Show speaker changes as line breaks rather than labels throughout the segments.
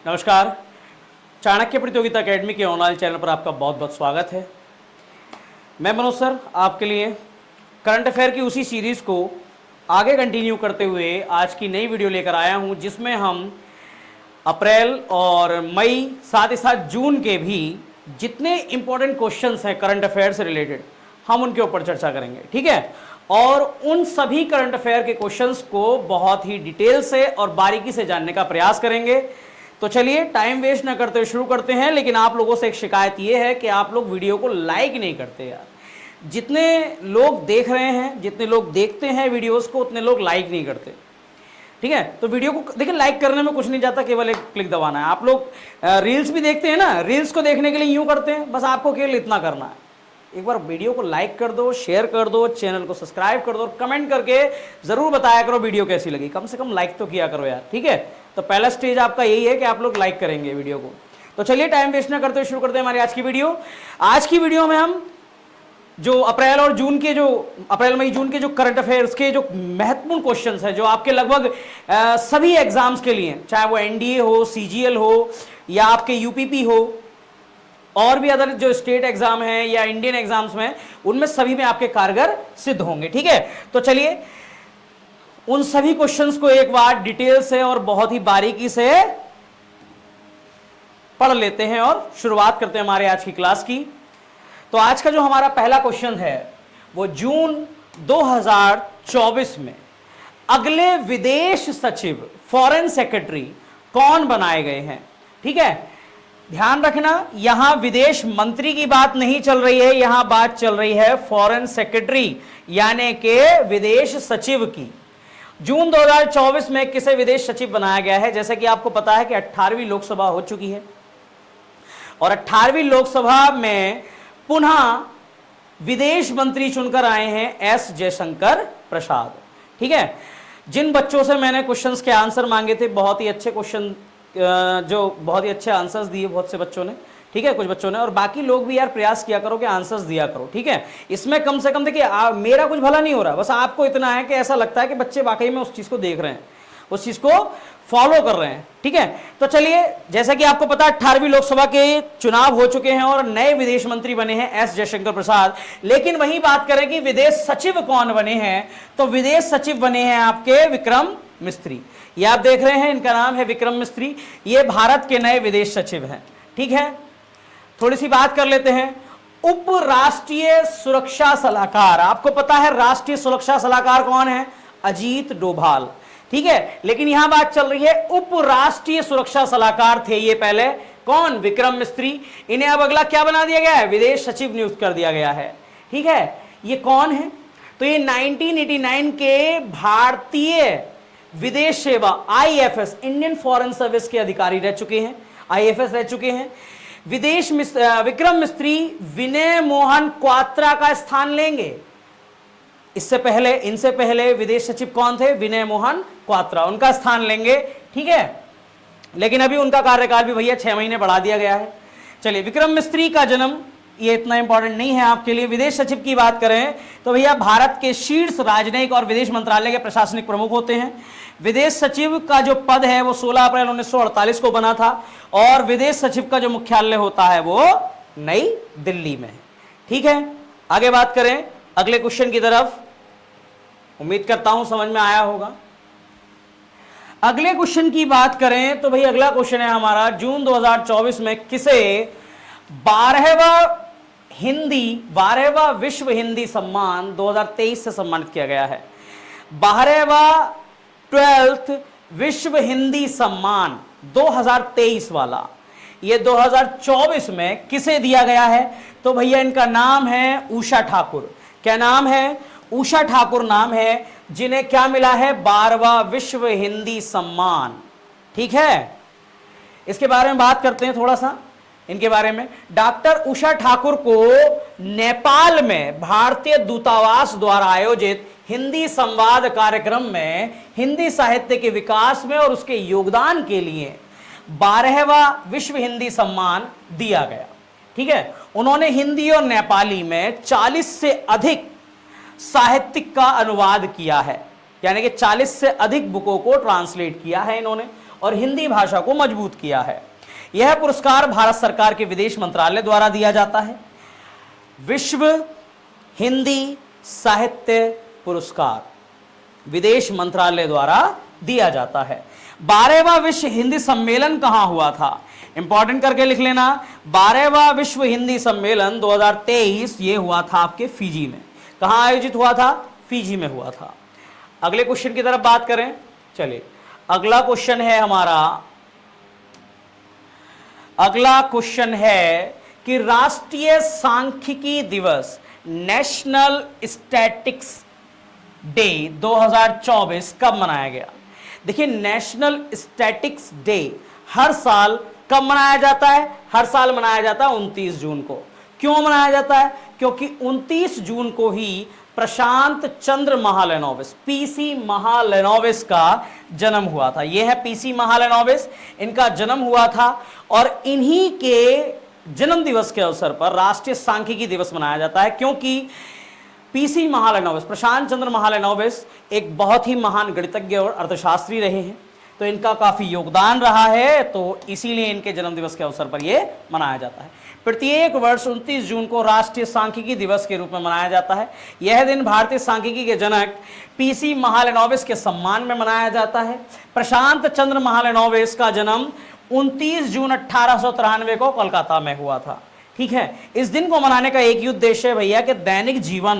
नमस्कार। चाणक्य प्रतियोगिता एकेडमी के ऑनलाइन चैनल पर आपका बहुत बहुत स्वागत है। मैं मनोज सर आपके लिए करंट अफेयर की उसी सीरीज़ को आगे कंटिन्यू करते हुए आज की नई वीडियो लेकर आया हूं, जिसमें हम अप्रैल और मई साथ ही साथ जून के भी जितने इंपॉर्टेंट क्वेश्चंस हैं करंट अफेयर से रिलेटेड, हम उनके ऊपर चर्चा करेंगे। ठीक है, और उन सभी करंट अफेयर के क्वेश्चंस को बहुत ही डिटेल से और बारीकी से जानने का प्रयास करेंगे। तो चलिए टाइम वेस्ट ना करते हुए शुरू करते हैं। लेकिन आप लोगों से एक शिकायत ये है कि आप लोग वीडियो को लाइक नहीं करते यार। जितने लोग देख रहे हैं, जितने लोग देखते हैं वीडियोस को, उतने लोग लाइक नहीं करते। ठीक है, तो वीडियो को देखिए, लाइक करने में कुछ नहीं जाता, केवल एक क्लिक दबाना है। आप लोग रील्स भी देखते हैं ना, रील्स को देखने के लिए यूं करते हैं, बस आपको केवल इतना करना है, एक बार वीडियो को लाइक कर दो, शेयर कर दो, चैनल को सब्सक्राइब कर दो, कमेंट करके जरूर बताया करो वीडियो कैसी लगी। कम से कम लाइक तो किया करो यार। ठीक है, तो पहला स्टेज आपका यही है कि आप लोग लाइक करेंगे वीडियो को। तो चलिए टाइम वेस्ट ना करते हुए शुरू करते हैं हमारी आज की वीडियो। आज की वीडियो में हम जो अप्रैल मई जून के जो करंट अफेयर्स के जो महत्वपूर्ण क्वेश्चंस हैं, जो आपके लगभग सभी एग्जाम्स के लिए, चाहे वो एनडीए हो, सीजीएल हो, या आपके यूपीपी हो, और भी अदर जो स्टेट एग्जाम है या इंडियन एग्जाम्स में, उनमें सभी में आपके कारगर सिद्ध होंगे। ठीक है, तो चलिए उन सभी क्वेश्चंस को एक बार डिटेल से और बहुत ही बारीकी से पढ़ लेते हैं और शुरुआत करते हैं हमारे आज की क्लास की। तो आज का जो हमारा पहला क्वेश्चन है वो जून 2024 में अगले विदेश सचिव, फॉरेन सेक्रेटरी कौन बनाए गए हैं। ठीक है, ध्यान रखना, यहां विदेश मंत्री की बात नहीं चल रही है, यहां बात चल रही है फॉरेन सेक्रेटरी यानी कि विदेश सचिव की। जून 2024 में किसे विदेश सचिव बनाया गया है? जैसे कि आपको पता है कि 18वीं लोकसभा हो चुकी है और 18वीं लोकसभा में पुनः विदेश मंत्री चुनकर आए हैं एस जयशंकर प्रसाद। ठीक है, जिन बच्चों से मैंने क्वेश्चंस के आंसर मांगे थे, बहुत ही अच्छे क्वेश्चन, जो बहुत ही अच्छे आंसर्स दिए बहुत से बच्चों ने। ठीक है, कुछ बच्चों ने, और बाकी लोग भी यार प्रयास किया करो कि आंसर्स दिया करो। ठीक है, इसमें कम से कम देखिए मेरा कुछ भला नहीं हो रहा, बस आपको इतना है कि ऐसा लगता है कि बच्चे वाकई में उस चीज को देख रहे हैं, उस चीज को फॉलो कर रहे हैं। ठीक है, तो चलिए, जैसा कि आपको पता 18वीं लोकसभा के चुनाव हो चुके हैं और नए विदेश मंत्री बने हैं एस जयशंकर प्रसाद। लेकिन वही बात करें कि विदेश सचिव कौन बने हैं, तो विदेश सचिव बने हैं आपके विक्रम मिस्त्री। ये आप देख रहे हैं, इनका नाम है विक्रम मिस्त्री, ये भारत के नए विदेश सचिव हैं। ठीक है, थोड़ी सी बात कर लेते हैं। उप राष्ट्रीय सुरक्षा सलाहकार, आपको पता है राष्ट्रीय सुरक्षा सलाहकार कौन है? अजीत डोभाल। ठीक है, लेकिन यहां बात चल रही है उप राष्ट्रीय सुरक्षा सलाहकार थे ये पहले, कौन? विक्रम मिस्त्री। इन्हें अब अगला क्या बना दिया गया है? विदेश सचिव नियुक्त कर दिया गया है। ठीक है, ये कौन है? तो ये 1989 के भारतीय विदेश सेवा आईएफएस, इंडियन फॉरेन सर्विस के अधिकारी रह चुके हैं, आईएफएस रह चुके हैं। विक्रम मिस्त्री विनय मोहन क्वात्रा का स्थान लेंगे। इनसे पहले विदेश सचिव कौन थे? विनय मोहन क्वात्रा, उनका स्थान लेंगे। ठीक है, लेकिन अभी उनका कार्यकाल भी भैया 6 महीने बढ़ा दिया गया है। चलिए, विक्रम मिस्त्री का जन्म, ये इतना इंपॉर्टेंट नहीं है आपके लिए। विदेश सचिव की बात करें तो भैया भारत के शीर्ष राजनयिक और विदेश मंत्रालय के प्रशासनिक प्रमुख होते हैं। विदेश सचिव का जो पद है वो 16 अप्रैल 1948 को बना था और विदेश सचिव का जो मुख्यालय होता है वो नई दिल्ली में है। ठीक है, आगे बात करें अगले क्वेश्चन की तरफ। उम्मीद करता हूं समझ में आया होगा। अगले क्वेश्चन की बात करें तो भाई अगला क्वेश्चन है हमारा, जून 2024 में किसे 12वां विश्व हिंदी सम्मान 2023 से सम्मानित किया गया है? 12वां 12th विश्व हिंदी सम्मान 2023 वाला, ये 2024 में किसे दिया गया है? तो भैया इनका नाम है उषा ठाकुर। क्या नाम है? उषा ठाकुर नाम है, जिन्हें क्या मिला है? 12वां विश्व हिंदी सम्मान। ठीक है, इसके बारे में बात करते हैं थोड़ा सा, इनके बारे में। डॉक्टर उषा ठाकुर को नेपाल में भारतीय दूतावास द्वारा आयोजित हिंदी संवाद कार्यक्रम में हिंदी साहित्य के विकास में और उसके योगदान के लिए 12वां विश्व हिंदी सम्मान दिया गया। ठीक है, उन्होंने हिंदी और नेपाली में 40 से अधिक साहित्यिक का अनुवाद किया है, यानी कि 40 से अधिक बुकों को ट्रांसलेट किया है इन्होंने, और हिंदी भाषा को मजबूत किया है। यह पुरस्कार भारत सरकार के विदेश मंत्रालय द्वारा दिया जाता है। विश्व हिंदी साहित्य पुरस्कार विदेश मंत्रालय द्वारा दिया जाता है। 12वां विश्व हिंदी सम्मेलन कहां हुआ था? इंपॉर्टेंट करके लिख लेना। 12वां विश्व हिंदी सम्मेलन 2023 ये हुआ था आपके फिजी में। कहां आयोजित हुआ था? फिजी में हुआ था। अगले क्वेश्चन की तरफ बात करें। चलिए अगला क्वेश्चन है हमारा, अगला क्वेश्चन है कि राष्ट्रीय सांख्यिकी दिवस नेशनल स्टैटिक्स डे 2024 कब मनाया गया? देखिए नेशनल स्टैटिक्स डे हर साल कब मनाया जाता है? हर साल मनाया जाता है 29 जून को। क्यों मनाया जाता है? क्योंकि 29 जून को ही प्रशांत चंद्र महालनोबिस, पीसी महालनोबिस का जन्म हुआ था। यह है पीसी महालनोबिस, इनका जन्म हुआ था और इन्हीं के जन्म दिवस के अवसर पर राष्ट्रीय सांख्यिकी दिवस मनाया जाता है। क्योंकि पीसी महालनोबिस, प्रशांत चंद्र महालनोबिस एक बहुत ही महान गणितज्ञ और अर्थशास्त्री रहे हैं, तो इनका काफी योगदान रहा है, तो इसीलिए इनके जन्म दिवस के अवसर पर यह मनाया जाता है। प्रत्येक वर्ष 29 जून को राष्ट्रीय सांख्यिकी दिवस के रूप में मनाया जाता है। यह दिन भारतीय सांख्यिकी के जनक पीसी महालनोबिस के सम्मान में मनाया जाता है। प्रशांत चंद्र महालनोबिस का जन्म 29 जून 1893 को कोलकाता में हुआ था। ठीक है, इस दिन को मनाने का एक ही उद्देश्य है भैया कि दैनिक जीवन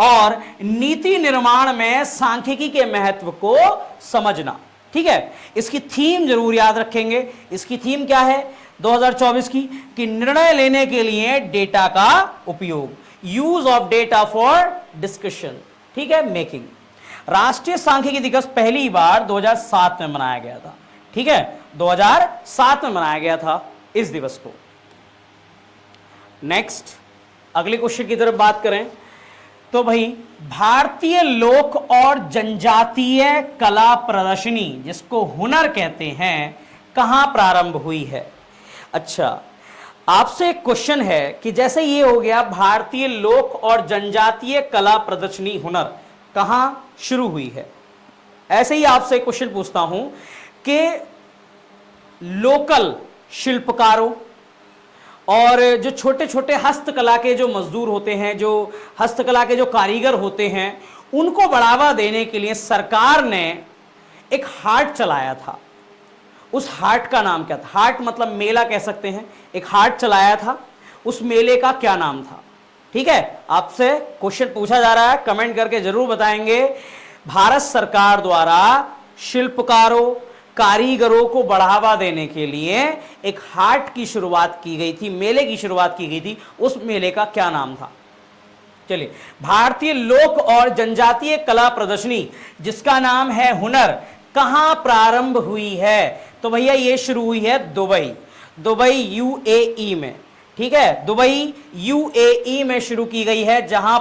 और नीति निर्माण में सांख्यिकी के महत्व को समझना। ठीक है, इसकी थीम जरूर याद रखेंगे। इसकी थीम क्या है 2024 की? कि निर्णय लेने के लिए डेटा का उपयोग, use of data for discussion. ठीक है, मेकिंग। राष्ट्रीय सांख्यिकी दिवस पहली बार 2007 में मनाया गया था। ठीक है, 2007 में मनाया गया था इस दिवस को। नेक्स्ट अगले क्वेश्चन की तरफ बात करें तो भाई भारतीय लोक और जनजातीय कला प्रदर्शनी, जिसको हुनर कहते हैं, कहां प्रारंभ हुई है? अच्छा, आपसे एक क्वेश्चन है कि जैसे ये हो गया भारतीय लोक और जनजातीय कला प्रदर्शनी हुनर कहां शुरू हुई है, ऐसे ही आपसे एक क्वेश्चन पूछता हूं कि लोकल शिल्पकारों और जो छोटे छोटे हस्तकला के जो मजदूर होते हैं, जो हस्तकला के जो कारीगर होते हैं, उनको बढ़ावा देने के लिए सरकार ने एक हाट चलाया था। उस हाट का नाम क्या था? हाट मतलब मेला कह सकते हैं। एक हाट चलाया था, उस मेले का क्या नाम था? ठीक है, आपसे क्वेश्चन पूछा जा रहा है, कमेंट करके जरूर बताएंगे। भारत सरकार द्वारा शिल्पकारों, कारीगरों को बढ़ावा देने के लिए एक हाट की शुरुआत की गई थी, मेले की शुरुआत की गई थी। उस मेले का क्या नाम था? चलिए, भारतीय लोक और जनजातीय कला प्रदर्शनी जिसका नाम है हुनर, कहां प्रारंभ हुई है? तो भैया ये शुरू हुई है दुबई यूएई में। ठीक है, दुबई यूएई में शुरू की गई है, जहां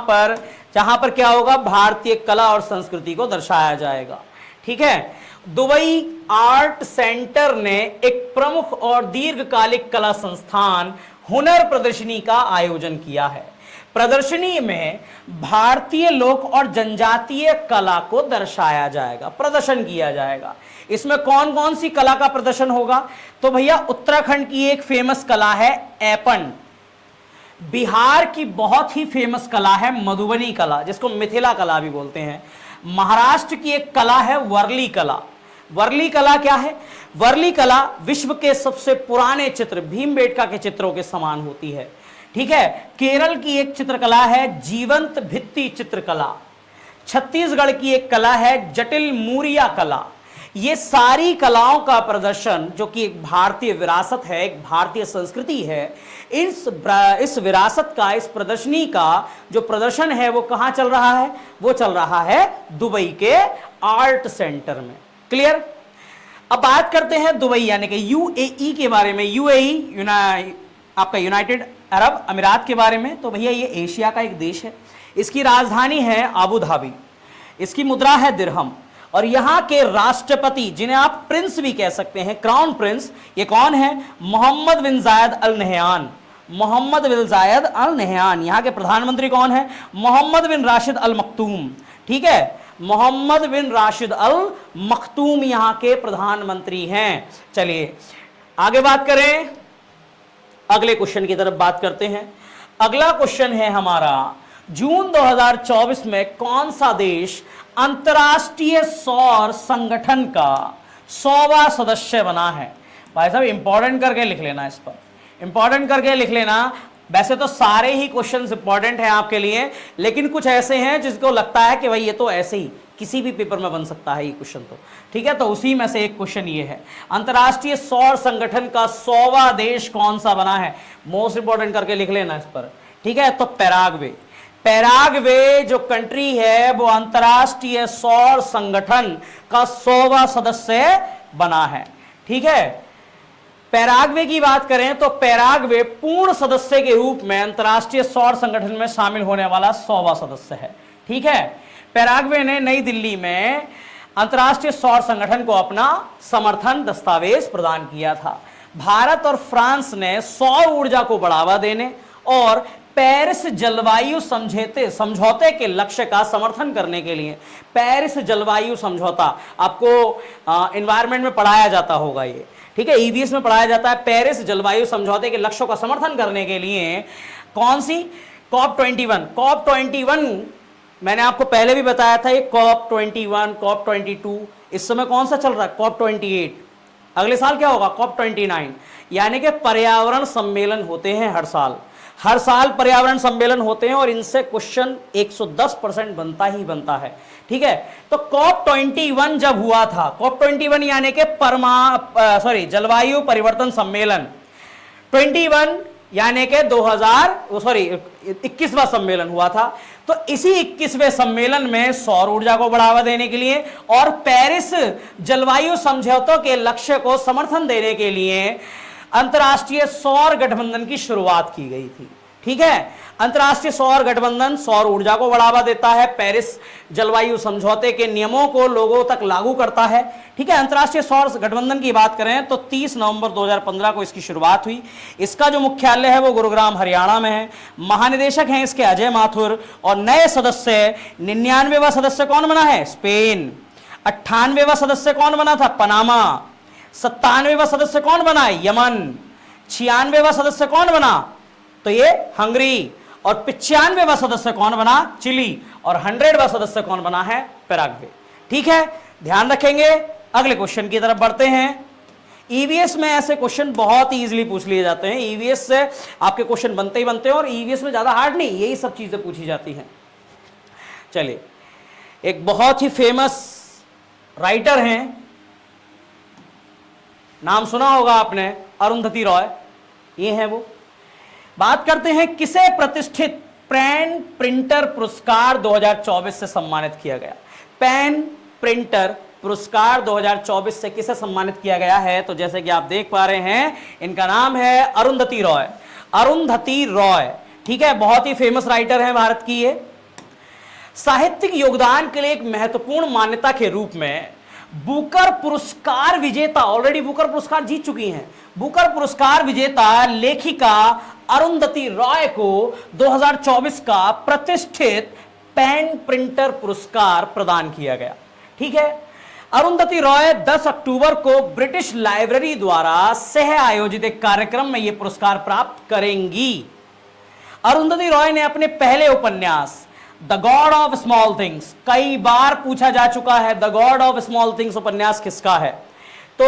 पर क्या होगा? भारतीय कला और संस्कृति को दर्शाया जाएगा। ठीक है, दुबई आर्ट सेंटर ने एक प्रमुख और दीर्घकालिक कला संस्थान हुनर प्रदर्शनी का आयोजन किया है। प्रदर्शनी में भारतीय लोक और जनजातीय कला को दर्शाया जाएगा, प्रदर्शन किया जाएगा। इसमें कौन कौन सी कला का प्रदर्शन होगा? तो भैया उत्तराखंड की एक फेमस कला है ऐपन, बिहार की बहुत ही फेमस कला है मधुबनी कला, जिसको मिथिला कला भी बोलते हैं। महाराष्ट्र की एक कला है वर्ली कला। वर्ली कला क्या है? वर्ली कला विश्व के सबसे पुराने चित्र भीमबेटका के चित्रों के समान होती है। ठीक है, केरल की एक चित्रकला है जीवंत भित्ति चित्रकला। छत्तीसगढ़ की एक कला है जटिल मूरिया कला। ये सारी कलाओं का प्रदर्शन, जो कि एक भारतीय विरासत है, एक भारतीय संस्कृति है, इस विरासत का, इस प्रदर्शनी का जो प्रदर्शन है वो कहां चल रहा है? वो चल रहा है दुबई के आर्ट सेंटर में। क्लियर? अब बात करते हैं दुबई यानी कि यूएई के बारे में। यूएई आपका यूनाइटेड अरब अमीरात के बारे में। तो भैया ये एशिया का एक देश है, इसकी राजधानी है आबू धाबी, इसकी मुद्रा है दिरहम, और यहाँ के राष्ट्रपति, जिन्हें आप प्रिंस भी कह सकते हैं, क्राउन प्रिंस, ये कौन है? मोहम्मद बिन जायद अल नहयान। मोहम्मद बिन जायद अल नहयान। यहाँ के प्रधानमंत्री कौन है? मोहम्मद बिन राशिद अल मखतूम। ठीक है, मोहम्मद बिन राशिद अल मखतूम यहां के प्रधानमंत्री हैं। चलिए आगे बात करें, अगले क्वेश्चन की तरफ बात करते हैं। अगला क्वेश्चन है हमारा, जून 2024 में कौन सा देश अंतर्राष्ट्रीय सौर संगठन का 100वां सदस्य बना है? भाई साहब इंपॉर्टेंट करके लिख लेना, इस पर इंपॉर्टेंट करके लिख लेना। वैसे तो सारे ही क्वेश्चंस इंपॉर्टेंट हैं आपके लिए, लेकिन कुछ ऐसे हैं जिसको लगता है कि भाई ये तो ऐसे ही किसी भी पेपर में बन सकता है ये क्वेश्चन, तो ठीक है। तो उसी में से एक क्वेश्चन ये है, अंतर्राष्ट्रीय सौर संगठन का 100वां देश कौन सा बना है? मोस्ट इंपॉर्टेंट करके लिख लेना इस पर, ठीक है। तो पैराग्वे, पैराग्वे जो कंट्री है वो अंतर्राष्ट्रीय सौर संगठन का 100वां सदस्य बना है, ठीक है। पैराग्वे की बात करें तो पैराग्वे पूर्ण सदस्य के रूप में अंतर्राष्ट्रीय सौर संगठन में शामिल होने वाला 100वां सदस्य है, ठीक है। पैराग्वे ने नई दिल्ली में अंतर्राष्ट्रीय सौर संगठन को अपना समर्थन दस्तावेज प्रदान किया था। भारत और फ्रांस ने सौर ऊर्जा को बढ़ावा देने और पेरिस जलवायु समझौते के लक्ष्य का समर्थन करने के लिए, पेरिस जलवायु समझौता आपको एनवायरनमेंट में पढ़ाया जाता होगा ये, ठीक है, ईवीएस में पढ़ाया जाता है। पेरिस जलवायु समझौते के लक्ष्यों का समर्थन करने के लिए कौन सी COP21, COP21 मैंने आपको पहले भी बताया था, ये COP21, COP22, इस समय कौन सा चल रहा है? COP28, अगले साल क्या होगा? COP29, यानी कि पर्यावरण सम्मेलन होते हैं हर साल, हर साल पर्यावरण सम्मेलन होते हैं और इनसे क्वेश्चन 110% बनता ही बनता है, ठीक है। तो COP21 जब हुआ था, COP21 यानी कि जलवायु परिवर्तन सम्मेलन, 21 यानी कि 21वां सम्मेलन हुआ था। तो इसी 21वें सम्मेलन में सौर ऊर्जा को बढ़ावा देने के लिए और पेरिस जलवायु समझौतों के लक्ष्य को समर्थन देने के लिए अंतर्राष्ट्रीय सौर गठबंधन की शुरुआत की गई थी, ठीक है। अंतर्राष्ट्रीय सौर गठबंधन सौर ऊर्जा को बढ़ावा देता है, पेरिस जलवायु समझौते के नियमों को लोगों तक लागू करता है, ठीक है। अंतर्राष्ट्रीय सौर गठबंधन की बात करें तो 30 नवंबर 2015 को इसकी शुरुआत हुई। इसका जो मुख्यालय है वो गुरुग्राम हरियाणा में है। महानिदेशक हैं इसके अजय माथुर और नए सदस्य 99वां सदस्य कौन बना है? स्पेन। 98वां सदस्य कौन बना था? पनामा। 97वां सदस्य कौन बना है? यमन। 96वां सदस्य कौन बना? तो ये हंगरी। और 95वां सदस्य कौन बना? चिली। और 100वां सदस्य कौन बना है? पैराग्वे, ठीक है, ध्यान रखेंगे। अगले क्वेश्चन की तरफ बढ़ते हैं। ईवीएस में ऐसे क्वेश्चन बहुत ही इजीली पूछ लिए जाते हैं, ईवीएस से आपके क्वेश्चन बनते ही बनते हैं और ईवीएस में ज्यादा हार्ड नहीं, यही सब चीजें पूछी जाती हैं। चलिए, एक बहुत ही फेमस राइटर हैं, नाम सुना होगा आपने, अरुंधति रॉय, ये हैं वो। बात करते हैं किसे प्रतिष्ठित पेन प्रिंटर पुरस्कार 2024 से सम्मानित किया गया? पेन प्रिंटर पुरस्कार 2024 से किसे सम्मानित किया गया है? तो जैसे कि आप देख पा रहे हैं, इनका नाम है अरुंधति रॉय। अरुंधति रॉय, ठीक है, बहुत ही फेमस राइटर है भारत की ये। साहित्यिक योगदान के लिए एक महत्वपूर्ण मान्यता के रूप में बुकर पुरस्कार विजेता, ऑलरेडी बुकर पुरस्कार जीत चुकी हैं, बुकर पुरस्कार विजेता लेखिका अरुंधति रॉय को 2024 का प्रतिष्ठित पेन प्रिंटर पुरस्कार प्रदान किया गया, ठीक है। अरुंधति रॉय 10 अक्टूबर को ब्रिटिश लाइब्रेरी द्वारा सह आयोजित एक कार्यक्रम में यह पुरस्कार प्राप्त करेंगी। अरुंधति रॉय ने अपने पहले उपन्यास the God of small things, कई बार पूछा जा चुका है the God of small things उपन्यास किसका है, तो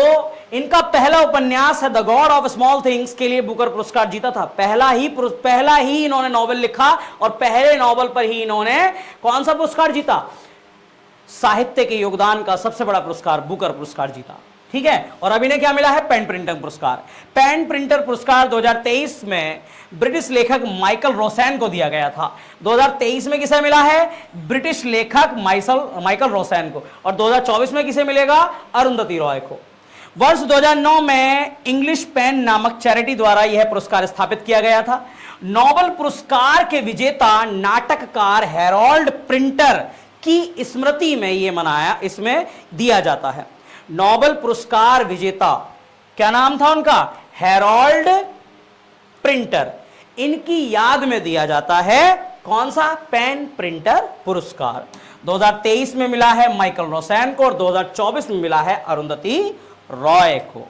इनका पहला उपन्यास है the God of small things के लिए बुकर पुरस्कार जीता था। पहला ही इन्होंने नॉवेल लिखा और पहले नॉवेल पर ही इन्होंने कौन सा पुरस्कार जीता? साहित्य के योगदान का सबसे बड़ा पुरस्कार बुकर पुरस्कार जीता, ठीक है। और अभी ने क्या मिला है? पेन प्रिंटर पुरस्कार। पेन प्रिंटर पुरस्कार 2023 में ब्रिटिश लेखक माइकल रोसैन को दिया गया था। 2023 में किसे मिला है? ब्रिटिश लेखक माइकल रोसैन को। और 2024 में किसे मिलेगा? अरुंधति रॉय को। वर्ष 2009 में इंग्लिश पेन नामक चैरिटी द्वारा यह पुरस्कार स्थापित किया गया था। नोबेल पुरस्कार के विजेता नाटककार हैरोल्ड प्रिंटर की स्मृति में यह मनाया, इसमें दिया जाता है। नोबेल पुरस्कार विजेता, क्या नाम था उनका? Harold printer. इनकी याद में दिया जाता है कौन सा? पेन प्रिंटर पुरस्कार। 2023 में मिला है माइकल रोसैन को और 2024 में मिला है अरुंधति रॉय को।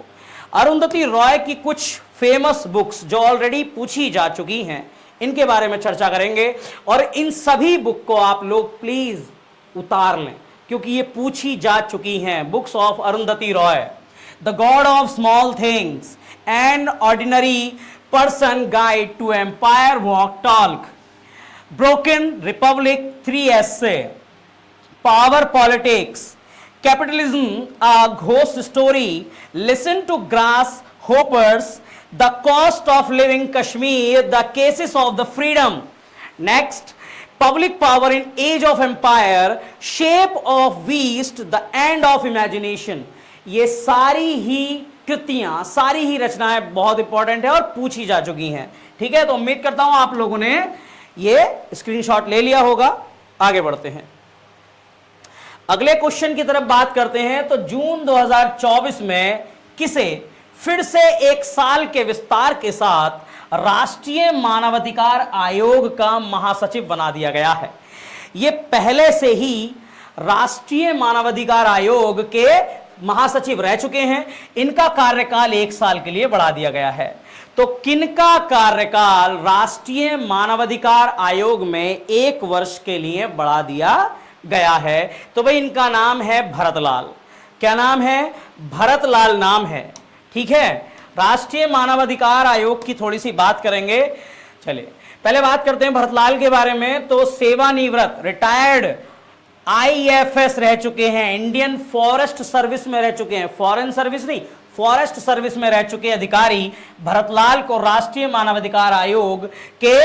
अरुंधति रॉय की कुछ फेमस बुक्स जो ऑलरेडी पूछी जा चुकी हैं, इनके बारे में चर्चा करेंगे और इन सभी बुक को आप लोग प्लीज उतार लें क्योंकि ये पूछी जा चुकी हैं। Books of Arundhati Roy, the God of small things, an ordinary person guide to empire walk talk, broken republic 3 essay, power politics, capitalism a ghost story, listen to grasshoppers, the cost of living Kashmir, the cases of the freedom, next public power in age of empire, shape of beast, the end of imagination। ये सारी ही कृतियां, सारी ही रचनाएं बहुत important है और पूछी जा चुकी हैं। ठीक है, तो उम्मीद करता हूं आप लोगों ने ये स्क्रीनशॉट ले लिया होगा। आगे बढ़ते हैं, अगले क्वेश्चन की तरफ बात करते हैं। तो जून 2024 में किसे फिर से 1 साल के विस्तार के साथ राष्ट्रीय मानवाधिकार आयोग का महासचिव बना दिया गया है। ये पहले से ही राष्ट्रीय मानवाधिकार आयोग के महासचिव रह चुके हैं। इनका कार्यकाल 1 साल के लिए बढ़ा दिया गया है। तो किनका कार्यकाल राष्ट्रीय मानवाधिकार आयोग में 1 वर्ष के लिए बढ़ा दिया गया है? तो भाई इनका नाम है भरतलाल। क्या नाम है? भरतलाल नाम है। ठीक है, राष्ट्रीय मानवाधिकार आयोग की थोड़ी सी बात करेंगे। चलिए पहले बात करते हैं भरतलाल के बारे में। तो सेवानिवृत्त रिटायर्ड IFS रह चुके हैं, इंडियन फॉरेस्ट सर्विस में रह चुके हैं, फॉरेन सर्विस नहीं, फॉरेस्ट सर्विस में रह चुके अधिकारी भरतलाल को राष्ट्रीय मानवाधिकार आयोग के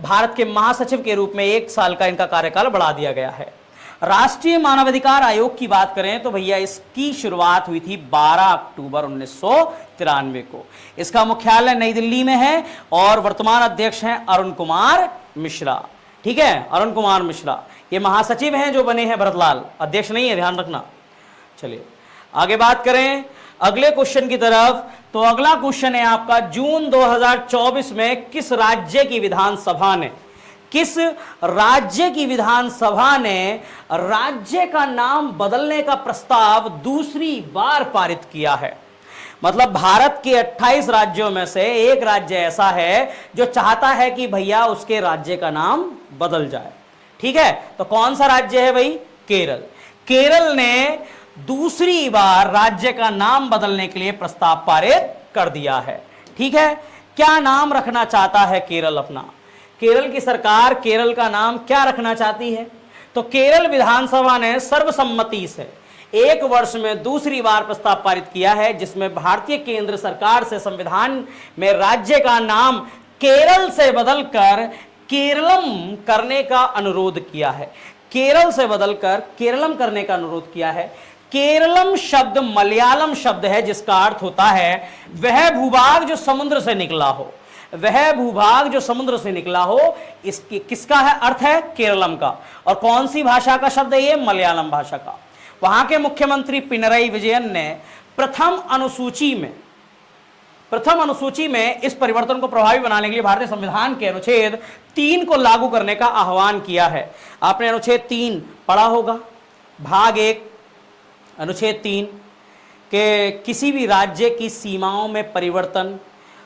भारत के महासचिव के रूप में 1 साल का इनका कार्यकाल बढ़ा दिया गया है। राष्ट्रीय मानवाधिकार आयोग की बात करें तो भैया इसकी शुरुआत हुई थी 12 अक्टूबर 1993 को। इसका मुख्यालय नई दिल्ली में है और वर्तमान अध्यक्ष हैं अरुण कुमार मिश्रा। ठीक है, अरुण कुमार मिश्रा ये महासचिव हैं जो बने हैं भरतलाल, अध्यक्ष नहीं है, ध्यान रखना। चलिए आगे बात करें अगले क्वेश्चन की तरफ। तो अगला क्वेश्चन है आपका, जून 2024 में किस राज्य की विधानसभा ने राज्य का नाम बदलने का प्रस्ताव दूसरी बार पारित किया है? मतलब भारत के 28 राज्यों में से एक राज्य ऐसा है जो चाहता है कि भैया उसके राज्य का नाम बदल जाए। ठीक है, तो कौन सा राज्य है भाई? केरल। केरल ने दूसरी बार राज्य का नाम बदलने के लिए प्रस्ताव पारित कर दिया है। ठीक है, क्या नाम रखना चाहता है केरल अपना? केरल की सरकार केरल का नाम क्या रखना चाहती है? तो केरल विधानसभा ने सर्वसम्मति से 1 वर्ष में दूसरी बार प्रस्ताव पारित किया है जिसमें भारतीय केंद्र सरकार से संविधान में राज्य का नाम केरल से बदलकर केरलम करने का अनुरोध किया है। केरल से बदलकर केरलम करने का अनुरोध किया है। केरलम शब्द मलयालम शब्द है जिसका अर्थ होता है वह भूभाग जो समुद्र से निकला हो। वह भूभाग जो समुद्र से निकला हो, इसकी किसका है अर्थ है? केरलम का। और कौन सी भाषा का शब्द है ये? मलयालम भाषा का। वहां के मुख्यमंत्री पिनरई विजयन ने प्रथम अनुसूची में इस परिवर्तन को प्रभावी बनाने के लिए भारतीय संविधान के अनुच्छेद 3 को लागू करने का आह्वान किया है। आपने अनुच्छेद 3 पढ़ा होगा, भाग 1 अनुच्छेद 3 के किसी भी राज्य की सीमाओं में परिवर्तन,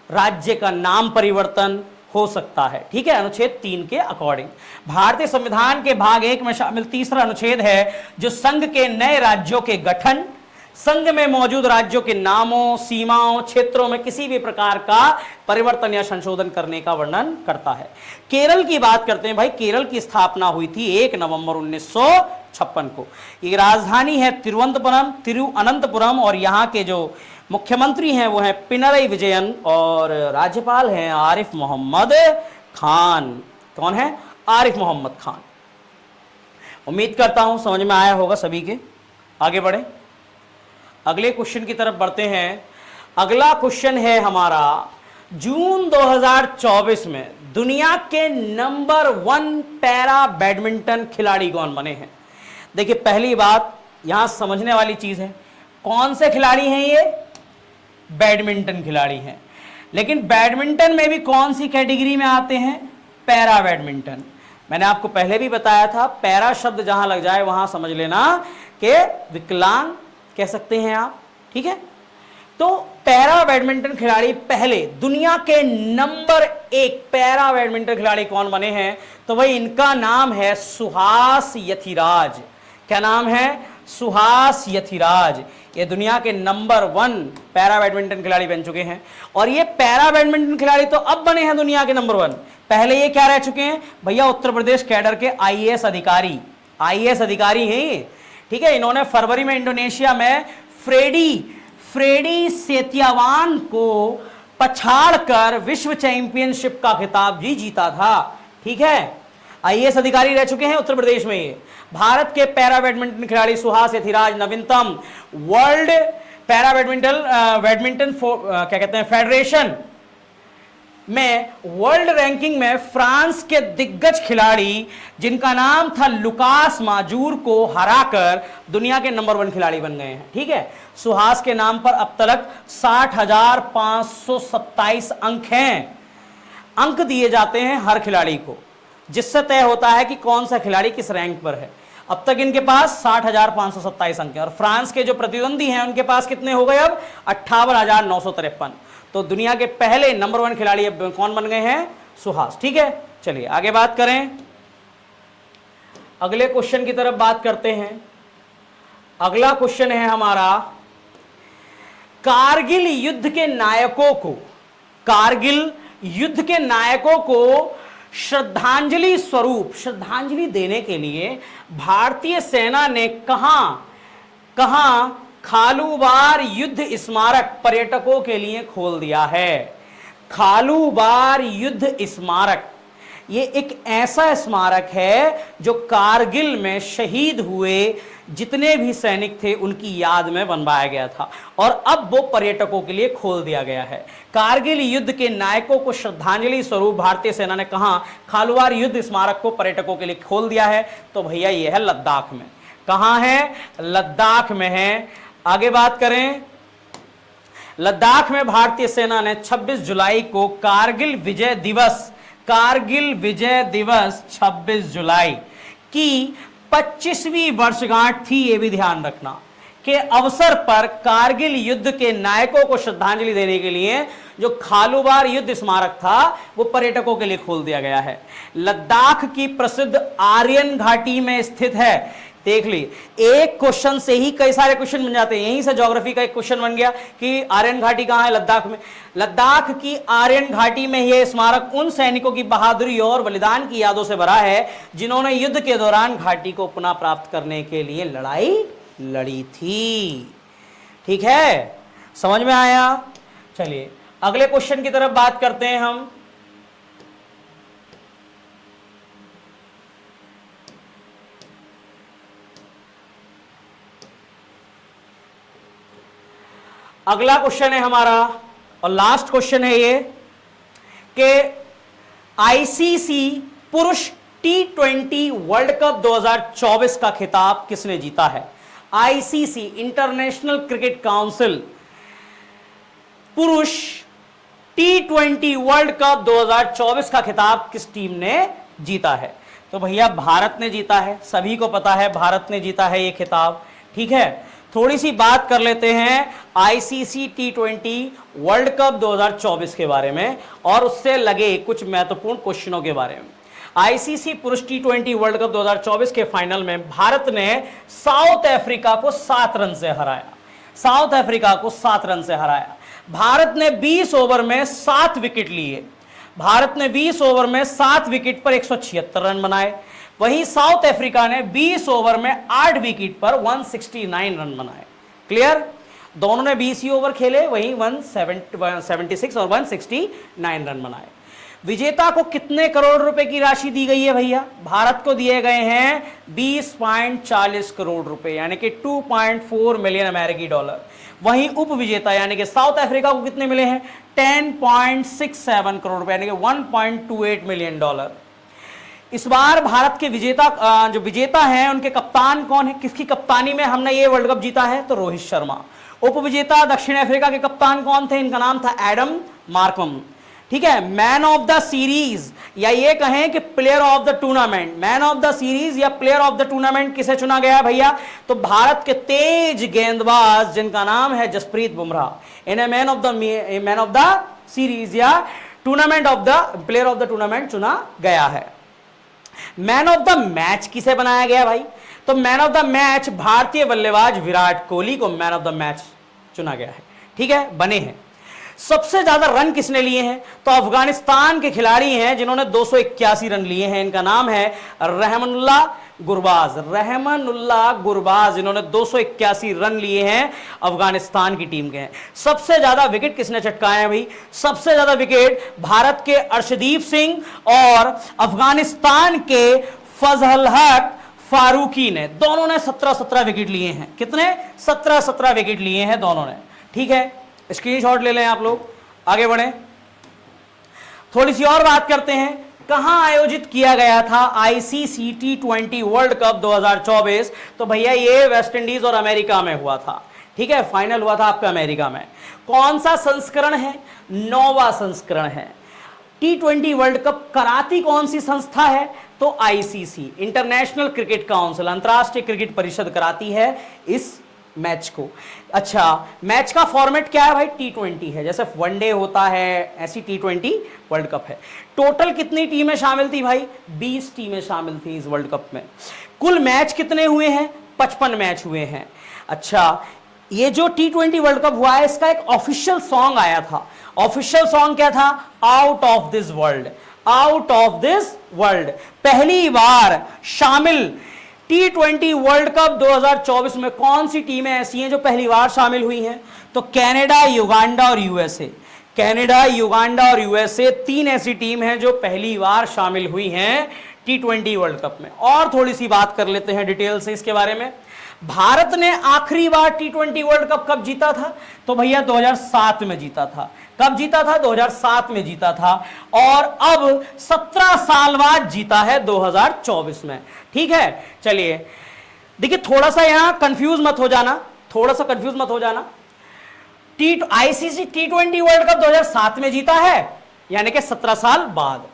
राज्य का नाम परिवर्तन हो सकता है। ठीक है, अनुच्छेद 3 के अकॉर्डिंग। भारतीय संविधान के भाग 1 में शामिल तीसरा अनुच्छेद है जो संघ के नए राज्यों के गठन, संघ में मौजूद राज्यों के नामों, सीमाओं, क्षेत्रों में किसी भी प्रकार का परिवर्तन या संशोधन करने का वर्णन करता है। केरल की बात करते हैं भाई। केरल की स्थापना हुई थी 1 नवंबर 1956 को। ये राजधानी है तिरुअनंतपुरम और यहाँ के जो मुख्यमंत्री हैं वो हैं पिनरई विजयन और राज्यपाल हैं आरिफ मोहम्मद खान। कौन है? आरिफ मोहम्मद खान। उम्मीद करता हूं समझ में आया होगा सभी के। आगे बढ़े, अगले क्वेश्चन की तरफ बढ़ते हैं। अगला क्वेश्चन है हमारा, जून 2024 में दुनिया के नंबर 1 पैरा बैडमिंटन खिलाड़ी कौन बने हैं? देखिए पहली बात यहां समझने वाली चीज है, कौन से खिलाड़ी हैं ये? बैडमिंटन खिलाड़ी हैं। लेकिन बैडमिंटन में भी कौन सी कैटेगरी में आते हैं? Para badminton. मैंने आपको पहले भी बताया था, पैरा शब्द जहां लग जाए वहां समझ लेना कि विकलांग कह सकते हैं आप, ठीक है। तो पैरा बैडमिंटन खिलाड़ी पहले दुनिया के नंबर 1 पैरा बैडमिंटन खिलाड़ी कौन बने हैं, तो भाई इनका नाम है सुहास यथिराज। क्या नाम है? सुहास यथिराज। ये दुनिया के नंबर 1 पैरा बैडमिंटन खिलाड़ी बन चुके हैं। और ये पैरा बैडमिंटन खिलाड़ी तो अब बने हैं दुनिया के नंबर 1, पहले ये क्या रह चुके हैं भैया? उत्तर प्रदेश कैडर के आईएएस अधिकारी, आईएएस अधिकारी हैं ये, ठीक है। इन्होंने फरवरी में इंडोनेशिया में फ्रेडी सेतियावान को पछाड़कर विश्व चैंपियनशिप का खिताब भी जीता था, ठीक है। आईएएस अधिकारी रह चुके हैं उत्तर प्रदेश में ये। भारत के पैरा बैडमिंटन खिलाड़ी सुहास यथिराज नवीनतम वर्ल्ड पैरा बैडमिंटन क्या कहते हैं फेडरेशन में वर्ल्ड रैंकिंग में फ्रांस के दिग्गज खिलाड़ी जिनका नाम था लुकास माजूर को हराकर दुनिया के नंबर 1 खिलाड़ी बन गए हैं, ठीक है। सुहास के नाम पर अब तक 60,527 अंक हैं। अंक दिए जाते हैं हर खिलाड़ी को, जिससे तय होता है कि कौन सा खिलाड़ी किस रैंक पर है। अब तक इनके पास 60,527 अंक हैं और फ्रांस के जो प्रतिद्वंदी हैं उनके पास कितने हो गए अब? 58,953। तो दुनिया के पहले नंबर 1 खिलाड़ी अब कौन बन गए हैं? सुहास, ठीक है। चलिए आगे बात करें, अगले क्वेश्चन की तरफ बात करते हैं। अगला क्वेश्चन है हमारा, कारगिल युद्ध के नायकों को, कारगिल युद्ध के नायकों को श्रद्धांजलि स्वरूप, श्रद्धांजलि देने के लिए भारतीय सेना ने कहां खालूबार युद्ध स्मारक पर्यटकों के लिए खोल दिया है। खालूबार युद्ध स्मारक, ये एक ऐसा स्मारक है जो कारगिल में शहीद हुए जितने भी सैनिक थे उनकी याद में बनवाया गया था और अब वो पर्यटकों के लिए खोल दिया गया है। कारगिल युद्ध के नायकों को श्रद्धांजलि स्वरूप भारतीय सेना ने कहा खालूबार युद्ध स्मारक को पर्यटकों के लिए खोल दिया है। तो भैया ये है लद्दाख में। कहां है? लद्दाख में है। आगे बात करें, लद्दाख में भारतीय सेना ने 26 जुलाई को कारगिल विजय दिवस 26 जुलाई की 25वीं वर्षगांठ थी, ये भी ध्यान रखना, के अवसर पर कारगिल युद्ध के नायकों को श्रद्धांजलि देने के लिए जो खालूबार युद्ध स्मारक था वो पर्यटकों के लिए खोल दिया गया है। लद्दाख की प्रसिद्ध आर्यन घाटी में स्थित है। देख ली, एक क्वेश्चन से ही कई सारे क्वेश्चन बन जाते हैं। यहीं से ज्योग्राफी का एक क्वेश्चन बन गया कि आर्यन घाटी कहां है? लद्दाख में। लद्दाख की आर्यन घाटी में यह स्मारक उन सैनिकों की बहादुरी और बलिदान की यादों से भरा है जिन्होंने युद्ध के दौरान घाटी को पुनः प्राप्त करने के लिए लड़ाई लड़ी थी। ठीक है, समझ में आया? चलिए अगले क्वेश्चन की तरफ बात करते हैं हम। अगला क्वेश्चन है हमारा और लास्ट क्वेश्चन है ये कि आईसीसी पुरुष T20 वर्ल्ड कप 2024 का खिताब किसने जीता है? आईसीसी इंटरनेशनल क्रिकेट काउंसिल पुरुष T20 वर्ल्ड कप 2024 का खिताब किस टीम ने जीता है? तो भैया भारत ने जीता है, सभी को पता है भारत ने जीता है ये खिताब। ठीक है, थोड़ी सी बात कर लेते हैं आईसीसी T20 वर्ल्ड कप 2024 के बारे में और उससे लगे कुछ महत्वपूर्ण क्वेश्चनों के बारे में। आईसीसी पुरुष T20 वर्ल्ड कप 2024 के फाइनल में भारत ने साउथ अफ्रीका को 7 रन से हराया। साउथ अफ्रीका को 7 रन से हराया। भारत ने 20 ओवर में 7 विकेट लिए। भारत ने 20 ओवर में 7 विकेट पर 176 रन बनाए। वहीं साउथ अफ्रीका ने 20 ओवर में 8 विकेट पर 169 रन बनाए। क्लियर? दोनों ने 20 ही ओवर खेले, वहीं 176 और 169 रन बनाए। विजेता को कितने करोड़ रुपए की राशि दी गई है भैया? भारत को दिए गए हैं 20.40 करोड़ रुपए, यानी कि 2.4 मिलियन अमेरिकी डॉलर। वहीं उप विजेता यानी कि साउथ अफ्रीका को कितने मिले हैं? 10.67 करोड़ रुपए, यानी कि 1.28 मिलियन डॉलर। इस बार भारत के विजेता जो विजेता हैं उनके कप्तान कौन है? किसकी कप्तानी में हमने ये वर्ल्ड कप जीता है? तो रोहित शर्मा। उप विजेता दक्षिण अफ्रीका के कप्तान कौन थे? इनका नाम था एडम मार्कम। ठीक है, मैन ऑफ द सीरीज या ये कहें कि player of the tournament, man of the series या प्लेयर ऑफ द टूर्नामेंट किसे चुना गया भैया? तो भारत के तेज गेंदबाज जिनका नाम है जसप्रीत बुमराह, इन्हें मैन ऑफ द सीरीज या tournament of the player of the tournament चुना गया है। मैन ऑफ द मैच किसे बनाया गया भाई? तो मैन ऑफ द मैच भारतीय बल्लेबाज विराट कोहली को मैन ऑफ द मैच चुना गया है। ठीक है, बने हैं। सबसे ज्यादा रन किसने लिए हैं? तो अफगानिस्तान के खिलाड़ी हैं जिन्होंने 281 रन लिए हैं। इनका नाम है रहमानुल्लाह गुरबाज, इन्होंने 281 रन लिए हैं, अफगानिस्तान की टीम के हैं। सबसे ज्यादा विकेट किसने चटकाए हैं भाई? सबसे ज्यादा विकेट भारत के अर्शदीप सिंह और अफगानिस्तान के फजल हक फारूकी ने, दोनों ने 17-17 विकेट लिए हैं। कितने? 17-17 विकेट लिए हैं दोनों ने। ठीक है, स्क्रीनशॉट ले लें आप लोग, आगे बढ़ें। थोड़ी सी और बात करते हैं, कहां आयोजित किया गया था आईसीसी T20 वर्ल्ड कप 2024? तो भैया ये वेस्ट इंडीज और अमेरिका में हुआ था। ठीक है, फाइनल हुआ था आपका अमेरिका में। कौन सा संस्करण है? 9वां संस्करण है। T20 वर्ल्ड कप कराती कौन सी संस्था है? तो आईसीसी, इंटरनेशनल क्रिकेट काउंसिल, अंतरराष्ट्रीय क्रिकेट परिषद कराती है इस मैच को। अच्छा, मैच का फॉर्मेट क्या है भाई? T20 है, जैसे वनडे होता है ऐसी T20 वर्ल्ड कप है। टोटल कितनी टीमें शामिल थी भाई? 20 टीमें शामिल थी इस वर्ल्ड कप में। कुल मैच कितने हुए हैं? 55 मैच हुए हैं। अच्छा, ये जो T20 वर्ल्ड कप हुआ है इसका एक ऑफिशियल सॉन्ग आया था। ऑफिशियल सॉन्ग क्या था? Out of this world, out of this world. पहली बार शामिल T20 वर्ल्ड कप 2024 में कौन सी टीमें ऐसी हैं जो पहली बार शामिल हुई हैं? तो कनाडा, युगांडा और यूएसए। कनाडा, युगांडा और यूएसए, 3 ऐसी टीम हैं जो पहली बार शामिल हुई हैं T20 वर्ल्ड कप में। और थोड़ी सी बात कर लेते हैं डिटेल से इसके बारे में। भारत ने आखिरी बार T20 वर्ल्ड कप कब जीता था? तो भैया 2007 में जीता था। कब जीता था? 2007 में जीता था। और अब 17 साल बाद जीता है 2024 में। ठीक है, चलिए देखिए, थोड़ा सा यहां कंफ्यूज मत हो जाना, थोड़ा सा कंफ्यूज मत हो जाना। आईसीसी T20 वर्ल्ड कप 2007 में जीता है, यानी कि 17 साल बाद।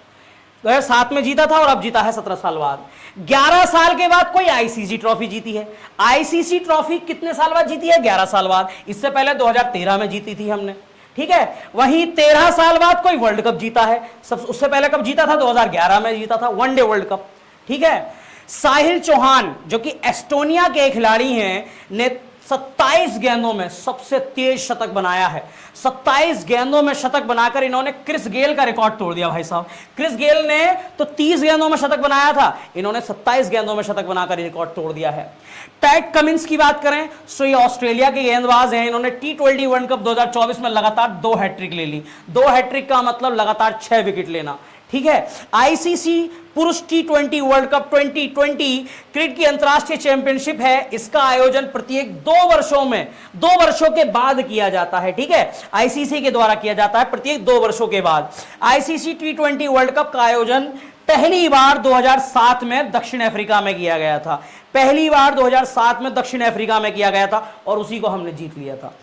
2007 में जीता था और अब जीता है 17 साल बाद। 11 साल के बाद कोई आईसीसी ट्रॉफी जीती है। आईसीसी ट्रॉफी कितने साल बाद जीती है? 11 साल बाद। इससे पहले 2013 में जीती थी हमने। ठीक है, वहीं 13 साल बाद कोई वर्ल्ड कप जीता है। सब उससे पहले कब जीता था? 2011 में जीता था, वनडे वर्ल्ड कप। ठीक है, साहिल चौहान जो कि एस्टोनिया के खिलाड़ी हैं ने 27 गेंदों में सबसे तेज शतक बनाया है। 27 गेंदों में शतक बनाकर इन्होंने क्रिस गेल का रिकॉर्ड तोड़ दिया भाई साहब। क्रिस गेल ने तो 30 गेंदों में शतक बनाया था, इन्होंने 27 गेंदों में शतक बनाकर रिकॉर्ड तोड़ दिया है। पैट कमिंस की बात करें तो ये ऑस्ट्रेलिया के गेंदबाज हैं। इन्होंने T20 वर्ल्ड कप 2024 में लगातार 2 हैट्रिक ले ली। 2 हैट्रिक का मतलब लगातार 6 विकेट लेना। ठीक है, आईसीसी पुरुष T20 वर्ल्ड कप 2020 क्रिकेट की अंतरराष्ट्रीय चैंपियनशिप है। इसका आयोजन प्रत्येक 2 वर्षों में, 2 वर्षों के बाद किया जाता है। ठीक है, आईसीसी के द्वारा किया जाता है प्रत्येक 2 वर्षों के बाद। आईसीसी T20 वर्ल्ड कप का आयोजन पहली बार 2007 में दक्षिण अफ्रीका में किया गया था। पहली बार 2007 में दक्षिण अफ्रीका में किया गया था और उसी को हमने जीत लिया था।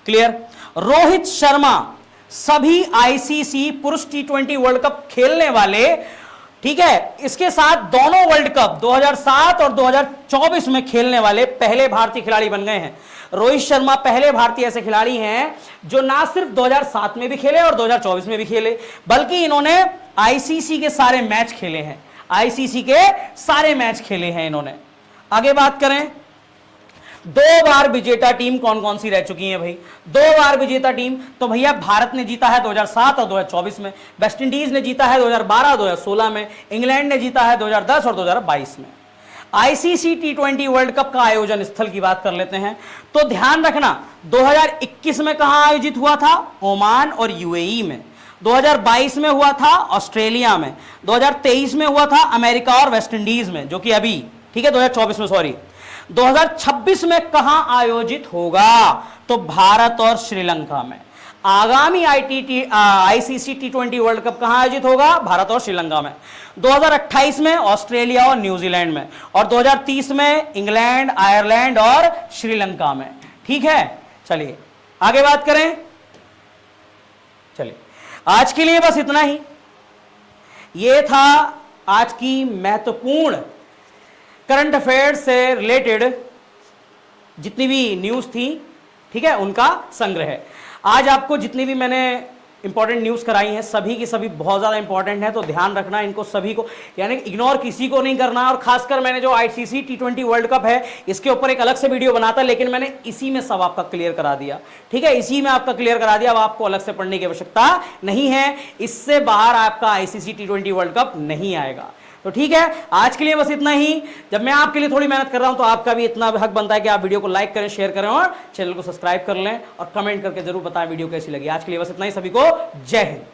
क्लियर? रोहित शर्मा सभी आईसीसी पुरुष T20 वर्ल्ड कप खेलने वाले, ठीक है, इसके साथ दोनों वर्ल्ड कप 2007 और 2024 में खेलने वाले पहले भारतीय खिलाड़ी बन गए हैं। रोहित शर्मा पहले भारतीय ऐसे खिलाड़ी हैं जो ना सिर्फ 2007 में भी खेले और 2024 में भी खेले, बल्कि इन्होंने आईसीसी के सारे मैच खेले हैं। आईसीसी के सारे मैच खेले हैं इन्होंने। आगे बात करें, 2 बार विजेता टीम कौन कौन सी रह चुकी है भाई? 2 बार विजेता टीम तो भैया भारत ने जीता है 2007 और 2024 में, वेस्ट इंडीज ने जीता है 2012 और 2016 में, इंग्लैंड ने जीता है 2010 और 2022 में। आईसीसी T20 वर्ल्ड कप का आयोजन स्थल की बात कर लेते हैं तो ध्यान रखना 2021 में कहां आयोजित हुआ था? ओमान और यूएई में। 2022 में हुआ था ऑस्ट्रेलिया में। 2023 में हुआ था अमेरिका और वेस्ट इंडीज में, जो कि अभी, ठीक है, 2024 में, सॉरी। 2026 में कहां आयोजित होगा? तो भारत और श्रीलंका में। आगामी आईसीसी T20 वर्ल्ड कप कहां आयोजित होगा? भारत और श्रीलंका में। 2028 में ऑस्ट्रेलिया और न्यूजीलैंड में, और 2030 में इंग्लैंड, आयरलैंड और श्रीलंका में। ठीक है, चलिए आगे बात करें। चलिए आज के लिए बस इतना ही। ये था आज की महत्वपूर्ण करंट अफेयर्स से रिलेटेड जितनी भी न्यूज़ थी, ठीक है, उनका संग्रह। आज आपको जितनी भी मैंने इंपॉर्टेंट न्यूज़ कराई हैं सभी की सभी बहुत ज़्यादा इंपॉर्टेंट है, तो ध्यान रखना इनको सभी को, यानी इग्नोर किसी को नहीं करना। और खासकर मैंने जो आईसीसी T20 वर्ल्ड कप है इसके ऊपर एक अलग से वीडियो बनाता, लेकिन मैंने इसी में सब आपका क्लियर करा दिया, ठीक है, इसी में आपका क्लियर करा दिया। अब आपको अलग से पढ़ने की आवश्यकता नहीं है, इससे बाहर आपका आईसीसी T20 वर्ल्ड कप नहीं आएगा। तो ठीक है, आज के लिए बस इतना ही। जब मैं आपके लिए थोड़ी मेहनत कर रहा हूं तो आपका भी इतना हक बनता है कि आप वीडियो को लाइक करें, शेयर करें और चैनल को सब्सक्राइब कर लें और कमेंट करके जरूर बताएं वीडियो कैसी लगी। आज के लिए बस इतना ही, सभी को जय हिंद।